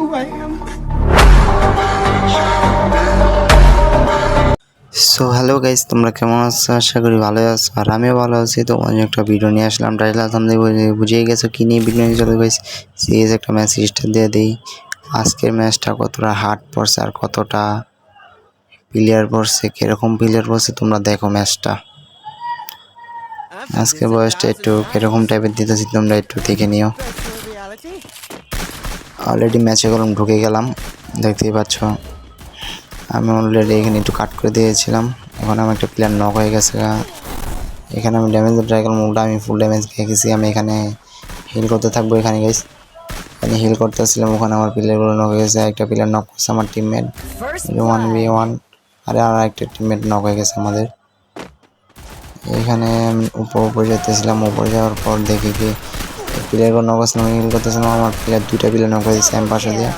So hello guys, তোমরা কেমন আছো? আশা করি ভালো আছো। আর আমিও ভালো আছি। তো অনেক একটা ভিডিও নিয়ে আসলাম। টাইটেল সামনে বুঝেই গেছো কি নিয়ে ভিডিও নিয়ে চলে গাইস। সিরিয়াস একটা ম্যাচ স্টার্ট দিয়ে দিই। আজকের ম্যাচটা কতটা হার্ড পড়ছে আর কতটা প্লেয়ার পড়ছে, কিরকম প্লেয়ার পড়ছে তোমরা দেখো ম্যাচটা। আজকে বয়সটা একটু কিরকম টাইপের দিতেছি তোমরা একটু দেখে নিও। অলরেডি ম্যাচে গেলাম, ঢুকে গেলাম, দেখতেই পাচ্ছ। আমি অলরেডি এখানে একটু কাট করে দিয়েছিলাম। এখন আমার একটা প্লেয়ার নক হয়ে গেছে। এখানে আমি ড্যামেজ ট্রাই করলাম, উল্টা আমি ফুল ড্যামেজ খেয়ে গেছি। আমি এখানে হিল করতে থাকবো। এখানে গাইস এখানে হিল করতেছিলাম, ওখানে আমার প্লেয়ারগুলো নক হয়ে গেছে। একটা প্লেয়ার নক করছে আমার টিমমেট 1v1। আর একটা টিমমেট নক হয়ে গেছে আমাদের। এখানে উপরে যেতেছিলাম, উপরে যাওয়ার পর দেখি কি প্লেয়ারগুলো নক করছিলাম, হিল করতেছিলাম। আমার প্লেয়ার দুইটা প্লেয়ার নক করেছে আমি পাশে দিয়ে।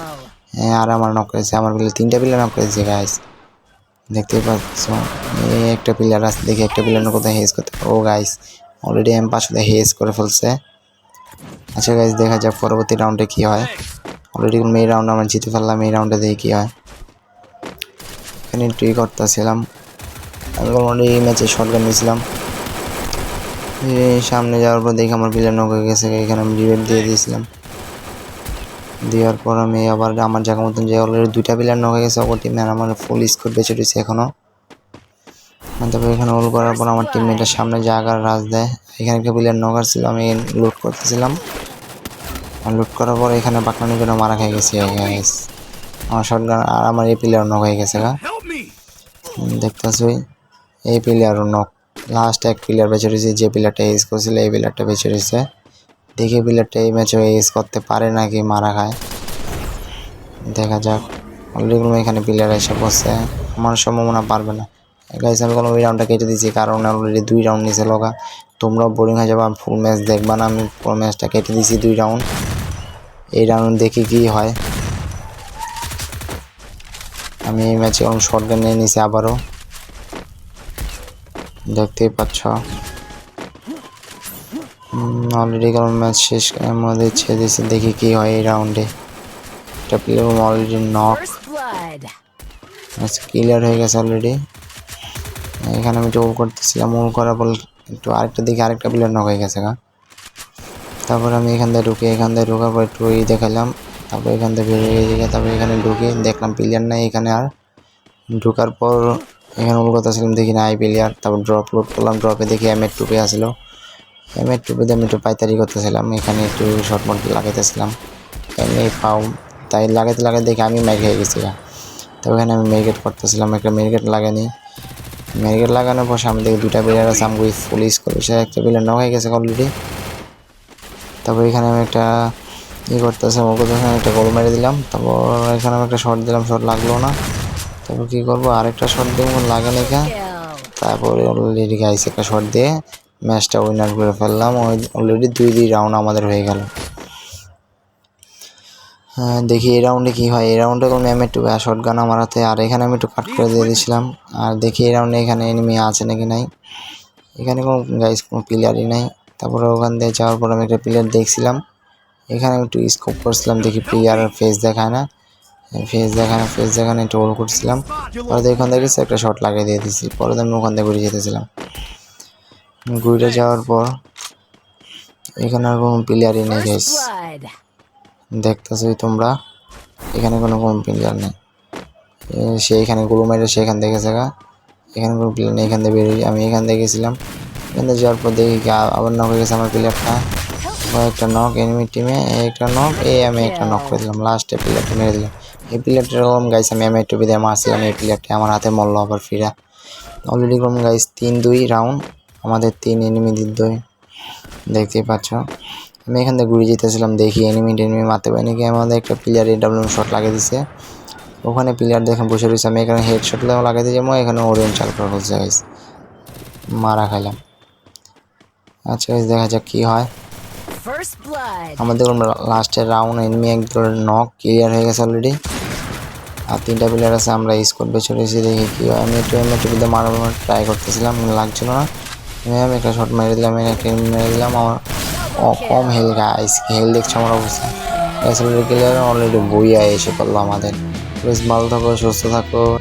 হ্যাঁ, আর আমার নক করেছে, আমার প্লেয়ার তিনটা প্লেয়ার নক করেছে গাইস, দেখতেই পাচ্ছ। এই একটা প্লেয়ার আছে, দেখি একটা প্লেয়ার কোথায় হেজ করতে। ও গাইস অলরেডি এম পাশে হেজ করে ফেলছে। আচ্ছা গাইস, দেখা যাক পরবর্তী রাউন্ডে কি হয়। অলরেডি এই রাউন্ডে আমরা জিতে ফেললাম। এই রাউন্ডে দেখি কি হয়। এখানে ট্রি করতেছিলাম, আমি অলরেডি এই ম্যাচে শটগান নিয়েছিলাম। সামনে যাওয়ার পর দেখি আমার প্লেয়ার নক হয়ে গেছে। এখানে আমি রিভাইভ দিয়ে দিয়েছিলাম। দেওয়ার পর আমি আবার আমার জায়গা মতন যে অলরেডি দুইটা প্লেয়ার নক হয়ে গেছে ওর টিমে, আর আমার ফুল স্কোর বেঁচে রয়েছে এখনও। তারপরে এখানে হোল করার পর আমার টিমমেটের সামনে জায়গার রাজ দেয়। এখানে একটা প্লেয়ার নকার ছিল, আমি লুট করতেছিলাম। আর লুট করার পর এখানে বাকনানি করে মারা খেয়ে গেছি আমার শটগান। আর আমার এই প্লেয়ার নক হয়ে গেছে দেখতেছই, এই প্লেয়ারও নক। লাস্ট এক প্লেয়ার বেঁচে রয়েছে, যে প্লেয়ারটা এজ করছিল এই প্লেয়ারটা বেঁচে রয়েছে। দেখি প্লেয়ারটা এই ম্যাচে এজ করতে পারে নাকি মারা খায়, দেখা যাক। অলরেডি এখানে প্লেয়ার এসে বসছে, আমার সম্ভাবনা পারবে না গাইস। আমি কোনো ওই রাউন্ডটা কেটে দিয়েছি, কারণ অলরেডি 2 রাউন্ড নিচে লগা। তোমরাও বোরিং হয়ে যাবে, ফুল ম্যাচ দেখবা না। আমি পুরো ম্যাচটা কেটে দিয়েছি 2 রাউন্ড। এই রাউন্ড দেখি কি হয়। আমি এই ম্যাচে এখন শটগান নিয়ে নিয়েছি আবারও, দেখতেই পাচ্ছ। অলরেডি কারণ ম্যাচ শেষ আমাদের ছেড়ে দিয়েছি, দেখি কি হয় এই রাউন্ডে। একটা প্লেয়ার অলরেডি নক, ক্লিয়ার হয়ে গেছে অলরেডি। এখানে আমি জোর করতেছিলাম, ওল করার পর একটু আরেকটা দিকে আরেকটা প্লেয়ার নক হয়ে গেছে তারপর আমি এখান থেকে ঢুকি, এখান থেকে ঢোকার পর একটু দেখালাম। তারপর এখান থেকে বেরিয়ে গিয়ে তারপর এখানে ঢুকি, দেখলাম প্লেয়ার নাই এখানে। আর ঢোকার পর এখানে ওল করতেছিলাম, দেখি না আই প্লেয়ার। তারপর ড্রপ লোড করলাম, ড্রপে দেখি এম8 টুপে আসলো। এম8 টুপিতে আমি একটু পাইতারি করতেছিলাম, এখানে একটু শর্ট মোট লাগাইতেছিলাম। এমনি পাও তাই লাগাইতে দেখি আমি ম্যাগ হয়ে গেছি তারপর এখানে আমি মেরিকেট করতেছিলাম, একটা মেরিকেট লাগানি। মেরিকেট লাগানোর পর সামনে থেকে দুইটা প্লেয়ার আছে, আমি ফুল স্কোর সে একটা প্লেয়ার নক হয়ে গেছে অলরেডি। তারপর এখানে আমি একটা করতেছে, একটা গোল মেরে দিলাম। তারপর এখানে আমি একটা শট দিলাম, শট লাগলো না। তারপর কী করবো, আরেকটা শট দিয়ে লাগে না। তারপরে অলরেডি গাইস একটা শট দিয়ে ম্যাচটা উইনার করে ফেললাম। অলরেডি 2 রাউন্ড আমাদের হয়ে গেল। দেখি এই রাউন্ডে কী হয়। এই রাউন্ডে কোনো আমি একটু শর্ট গান আমার হাতে, আর এখানে আমি একটু কাট করে দিয়ে দিয়েছিলাম। আর দেখি এই রাউন্ডে এখানে এনিমি আছে নাকি নাই। এখানে কোনো গাইস কোনো প্লেয়ারই নাই। তারপরে ওখান দিয়ে যাওয়ার পর আমি একটা প্লেয়ার দেখছিলাম, এখানে আমি একটু স্কোপ করছিলাম, দেখি প্লেয়ারের ফেস দেখায় না। ফেস দেখানো একটু হোল করছিলাম। পরে ওখান থেকে একটা শট লাগিয়ে দিয়ে দিয়েছি। পরে আমি ওখান থেকে ঘুরে যেতেছিলাম। ঘুরে যাওয়ার পর এখানে আর কোনো প্লেয়ারই নেই গাইস, দেখতেছোই তোমরা। এখানে কোনো প্লেয়ার নেই। সে এখানে গুলো মেরে সেখান থেকে এখানে কোনো প্লেয়ার নেই। এখান থেকে বেরিয়ে আমি এখান থেকে গেছিলাম। এখান থেকে যাওয়ার পর দেখি আবার নক হয়ে গেছে আমার প্লেয়ারটা। একটা নক এনিমি টিমে, একটা নক, আমি একটা নক করে দিলাম। লাস্টে প্লেয়ারটা মেরে দিলাম। এই প্লেয়ারটা এরকম গাইস আমি এম8 দিয়ে মারছিলাম, এই প্লেয়ারটা আমার হাতে মরলো আবার ফিরা। অলরেডি কম গাইস 3-2 রাউন্ড, আমাদের 3 এনিমি 2, দেখতেই পাচ্ছ। আমি এখান থেকে ঘুরে যেতেছিলাম, দেখি এনিমি মারতে পারি নাকি। আমাদের একটা প্লেয়ার এডব্লিউ শট লাগিয়ে দিছে, ওখানে প্লেয়ার দেখে বসে রয়েছে। আমি এখানে হেড শট লাগিয়ে দিয়ে যাবো, এখানে ওরিয়ন চাল করে বলছে গাইস, মারা খাইলাম। আচ্ছা গাইস, দেখা যাক কী হয়। আমাদের লাস্টের রাউন্ড এনিমি একদম নক ক্লিয়ার হয়ে গেছে অলরেডি, আর 3টা প্লেয়ার আছে। আমরা স্কোর বেছে রয়েছি, দেখি কী হয়। আমি একটু এমএটিভিতে মারার ট্রাই করতেছিলাম, লাগছিল না। আমি একটা শট মেরে দিলাম, একটা মেরে দিলাম। আমার কম হেল গাইস, হেল দেখছো আমার অবস্থা। অ্যাক্সিলেটর ক্লিয়ার অলরেডি বইয়া এসে পড়লো আমাদের। বেশ ভালো থাকো, সুস্থ থাকো।